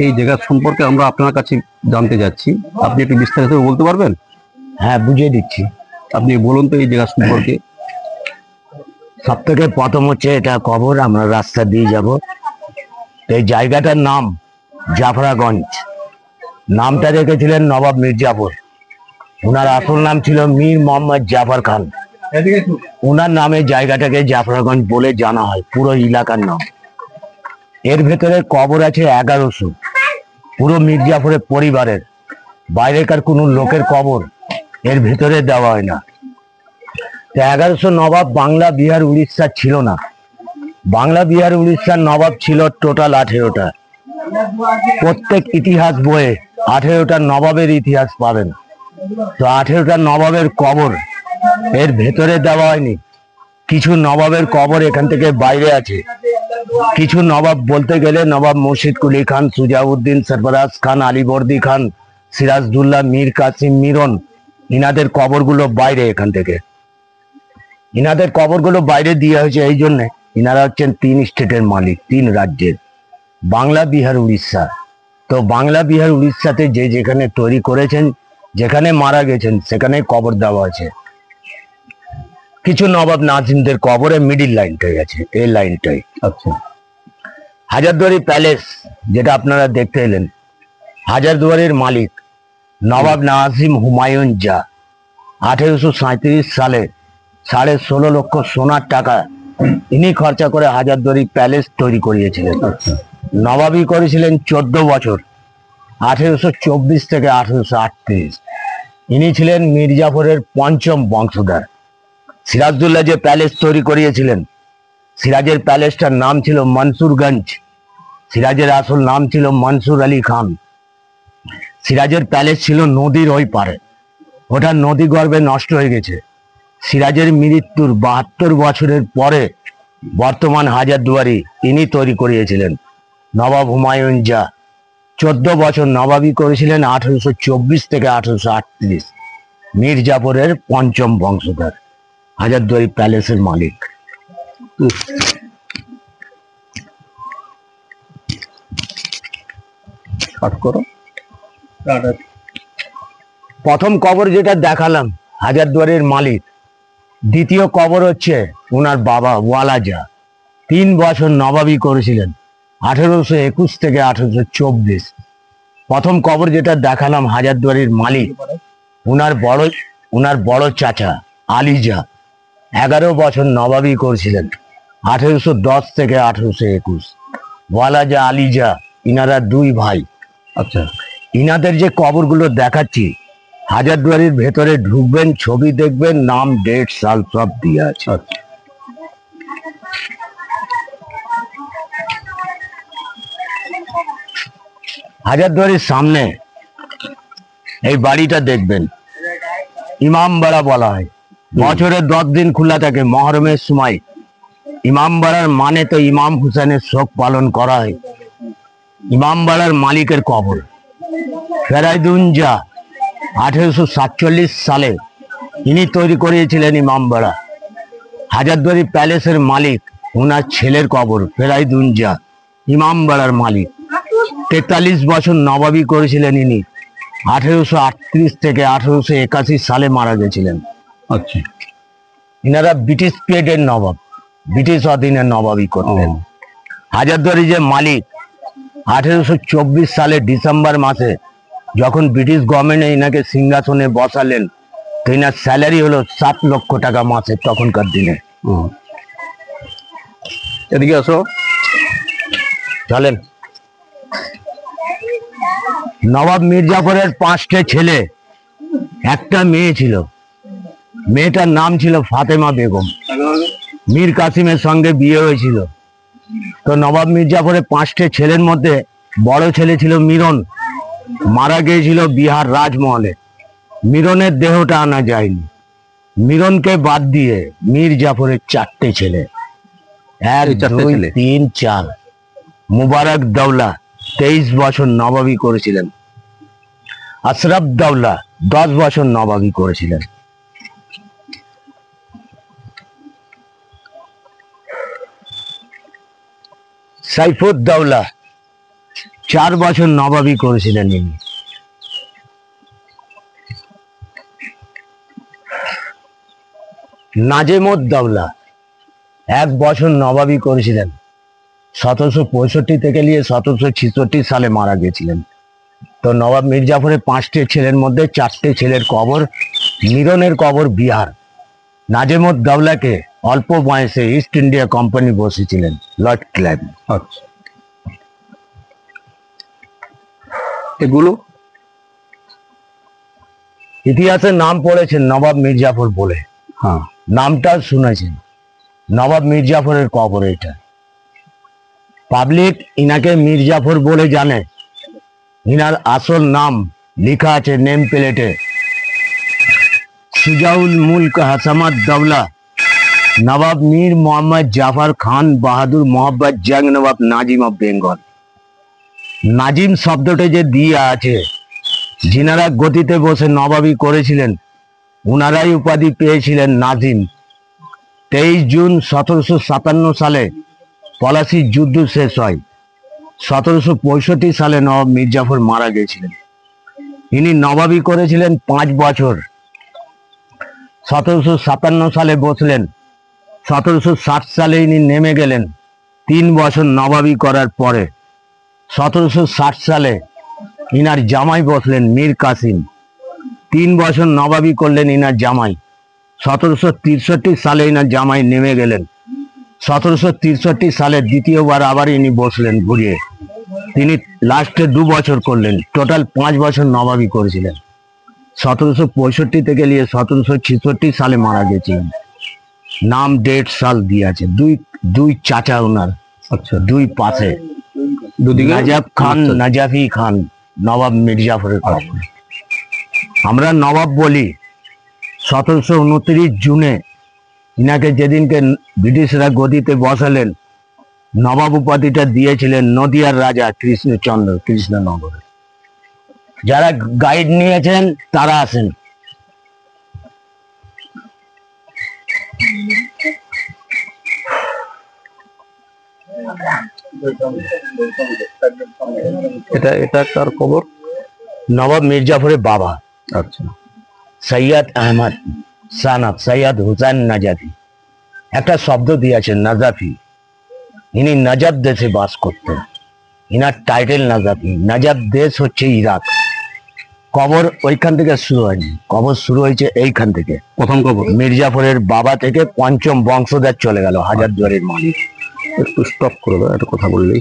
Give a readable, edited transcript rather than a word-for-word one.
এই জায়গা সম্পর্কে আমরা আপনার কাছে জানতে যাচ্ছি, আপনি একটু বিস্তারিত বলতে পারবেন? হ্যাঁ, বুঝিয়ে দিচ্ছি। আপনি বলুন তো এই জায়গা সম্পর্কে। সব থেকে প্রথম হচ্ছে এটা কবর, আমরা রাস্তা দিয়ে যাব। এই জায়গাটার নাম জাফরাগঞ্জ। নামটা রেখেছিলেন নবাব মির্জাফর। ওনার আসল নাম ছিল মীর মোহাম্মদ জাফর খান। ওনার নামে জায়গাটাকে জাফরাগঞ্জ বলে জানা হয়, পুরো এলাকার নাম। এর ভেতরে কবর আছে 1100, পুরো মির্জাফরের পরিবারের, বাইরেকার কোনো লোকের কবর এর ভেতরে দেওয়া হয় না। 1100 নবাব বাংলা, বিহার, উড়িষ্যা ছিল না। বাংলা, বিহার, উড়িষ্যার নবাব ছিল টোটাল 18টা। প্রত্যেক ইতিহাস বইয়ে 18টা নবাবের ইতিহাস পাবেন। তো 18টা নবাবের কবর এর ভেতরে দেওয়া হয়নি। কিছু নবাবের কবর এখান থেকে বাইরে আছে। কিছু নবাব বলতে গেলে নবাব মুর্শিদ কুলি খান, সুজাউদ্দিন, সরফরাজ খান, আলীবর্দী খান, সিরাজদুল্লাহ, মীর কাসিম, মিরন, ইনাদের কবরগুলো বাইরে। এখান থেকে ইনাদের কবরগুলো বাইরে দিয়ে হয়েছে এই জন্যে, ইনারা হচ্ছেন 3 স্টেটের মালিক, 3 রাজ্যের, বাংলা, বিহার, উড়িষ্যা। তো বাংলা, বিহার, উড়িষ্যাতে যে যেখানে তৈরি করেছেন, যেখানে মারা গেছেন, সেখানে কবর দেওয়া আছে। কিছু নবাব নাজিমদের কবরে মিডিল লাইনটাই আছে, এই লাইনটাই। আচ্ছা, হাজারদুয়ারি প্যালেস যেটা আপনারা দেখতে এলেন, হাজারদুয়ারির মালিক নবাব নাজিম হুমায়ুন জা। 1837 সালে 16.5 লক্ষ সোনার টাকা ইনি খরচা করে হাজারদুয়ারি প্যালেস তৈরি করিয়েছিলেন। নবাবি করেছিলেন 14 বছর, 1824 থেকে 1838। ইনি ছিলেন মির্জাফরের 5ম বংশধর। সিরাজদুল্লাহ যে প্যালেস তৈরি করিয়েছিলেন, সিরাজের প্যালেসটার নাম ছিল মনসুরগঞ্জ। সিরাজের আসল নাম ছিল মনসুর আলী খান। সিরাজের প্যালেস ছিল নদীর ওই পারে, ওটা নদী গর্ভে নষ্ট হয়ে গেছে। সিরাজের মৃত্যুর 72 বছরের পরে বর্তমান হাজারদুয়ারি ইনি তৈরি করিয়েছিলেন, নবাব হুমায়ুন জা। 14 বছর নবাবি করেছিলেন, 1824 থেকে 1838। মির্জাফরের 5ম বংশধর, হাজারদুয়ারি প্যালেসের মালিক। প্রথম কবর যেটা দেখালাম হাজারদুয়ারির মালিক। দ্বিতীয় কবর হচ্ছে ওনার বাবা ওয়ালাজা, 3 বছর নবাবি করেছিলেন, 1821 থেকে 1824। প্রথম কবর যেটা দেখালাম হাজারদুয়ারির মালিক, ওনার বড় চাচা আলিজা 11 বছর নবাবি করেছিলেন, 1810 থেকে 1821। ওয়ালাজা, আলিজা, ইনারা 2 ভাই। আচ্ছা, ইনাদের যে কবরগুলো দেখাচ্ছি, হাজারদুয়ারির ভেতরে ঢুকবেন, ছবি দেখবেন, নাম, ডেট, সাল সব দিয়ে আছে। আচ্ছা, হাজারদুয়ারির সামনে এই বাড়িটা দেখবেন, ইমামবাড়া বলা হয়। বছরে 10 দিন খোলা থাকে মহরমের সময়। ইমামবাড়ার মানে তো ইমাম হুসেনের শোক পালন করা হয়। ইমামবাড়ার মালিকের কবর ফেরাইদুন জা 1847 সালে ইনি তৈরি করিয়েছিলেন ইমামবাড়া। হাজারদুয়ারি প্যালেসের মালিক, ওনার ছেলের কবর ফেরাইদুন জা, ইমামবাড়ার মালিক। 43 বছর নবাবি করেছিলেন ইনি, 1838 থেকে 1881 সালে মারা গেছিলেন। আচ্ছা, ইনারা ব্রিটিশ পিরিয়ডের নবাব, ব্রিটিশ অধীনে নবাবি করতেন। হাজারদুয়ারি যে মালিক, 1824 সালে ডিসেম্বর মাসে যখন ব্রিটিশ গভর্নমেন্ট ইনাকে সিংহাসনে বসালেন, তো ইনার স্যালারি হলো 7 লক্ষ টাকা মাসে তখনকার দিনে। এদিকে আসো, চলেন। নবাব মির্জাফরের 5টে ছেলে, একটা মেয়ে ছিল। মেয়েটার নাম ছিল ফাতেমা বেগম। মীর কাসিমের সঙ্গে বিয়ে হয়েছিল। তো নবাব মির্জাফরের 5টে ছেলের মধ্যে বড় ছেলে ছিল মিরন, মারা গিয়েছিল বিহার রাজমহলে। মিরনের দেহটা আনা যায়নি। মিরনকে বাদ দিয়ে মির্জাফরের 4টে ছেলে, 1, 2, 3, 4। মুবারক দৌলা 23 বছর নবাবি করেছিলেন। আশরাফ দৌলা 10 বছর নবাবি করেছিলেন। সাইফুদ্দৌলা 4 বছর নবাবী করেছিলেন ইনি। নাজেমুদ্দৌলা 1 বছর নবাবী করেছিলেন, 1765 থেকে নিয়ে 1766 সালে মারা গেছিলেন। তো নবাব মীর জাফরের 5টে ছেলের মধ্যে 4টে ছেলের কবর, মিরনের কবর বিহার। নাজেমুদ্দৌলাকে অল্প বয়সে ইস্ট ইন্ডিয়া কোম্পানি বসেছিলেন লর্ড ক্লাইভ। আচ্ছা, এগুলো ইতিহাসে নাম পড়েছেন নবাব মীর জাফর বলে, হ্যাঁ, নামটা শুনেছেন। নবাব মীর জাফরের কবর এটা। পাবলিক ইনাকে মীর জাফর বলে জানে, ইনার আসল নাম লেখা আছে নেম প্লেটে, সুজাউল মুলক হাসামাত দৌলা নবাব মীর মোহাম্মদ জাফর খান বাহাদুর মোহাম্মদ জং নবাব নাজিম অফ বেঙ্গল। নাজিম শব্দটা যে দিয়ে আছে, যিনারা গদিতে বসে নবাবী করেছিলেন উনারাই উপাধি পেয়েছিলেন নাজিম। 23 জুন 1757 সালে পলাশির যুদ্ধ শেষ হয়। 1765 সালে নবাব মীর জাফর মারা গেছিলেন। ইনি নবাবী করেছিলেন 5 বছর। 1757 সালে বসলেন, 1760 সালে ইনি নেমে গেলেন। 3 বছর নবাবী করার পরে 1760 সালে ইনার জামাই বসলেন মীর কাসিম। 3 বছর নবাবী করলেন ইনার জামাই। 1763 সালে ইনার জামাই নেমে গেলেন। 1763 সালে দ্বিতীয়বার আবার ইনি বসলেন ঘুরিয়ে। তিনি লাস্টে 2 বছর করলেন, টোটাল 5 বছর নবাবী করেছিলেন। 1765 থেকে নিয়ে 1766 সালে মারা গেছিলেন। নাম ডেট সাল দিয়ে আছে, দুই চাচা ওনার, আচ্ছা, 2 পাশে দুদিকে নাজাফ খান, নাজাফি খান, নবাব মীর জাফরের কবর। আমরা নবাব বলি। 1729 জুনে ইনাকে যেদিনকে ব্রিটিশরা গদিতে বসালেন, নবাব উপাধিটা দিয়েছিলেন নদিয়ার রাজা কৃষ্ণনগর। যারা গাইড নিয়েছেন তারা আছেন। এটা কার কবর? নবাব মীর জাফরের বাবা আচ্ছা, সৈয়দ আহমদ সানাব সৈয়দ হুসেন নাজাফি। একটা শব্দ দিয়েছেন নাজাফি। ইনি নজব দেশে বাস করতেন। Inner title নাজাফি। নজব দেশ হচ্ছে ইরাক। কবর ওইখান থেকে শুরু হয়নি, কবর শুরু হয়েছে এইখান থেকে। প্রথম কবর মীর জাফরের বাবা থেকে 5ম বংশধর চলে গেল হাজারদুয়ারির মালিক। একটু স্টপ করে দাও, একটা কথা বললেই।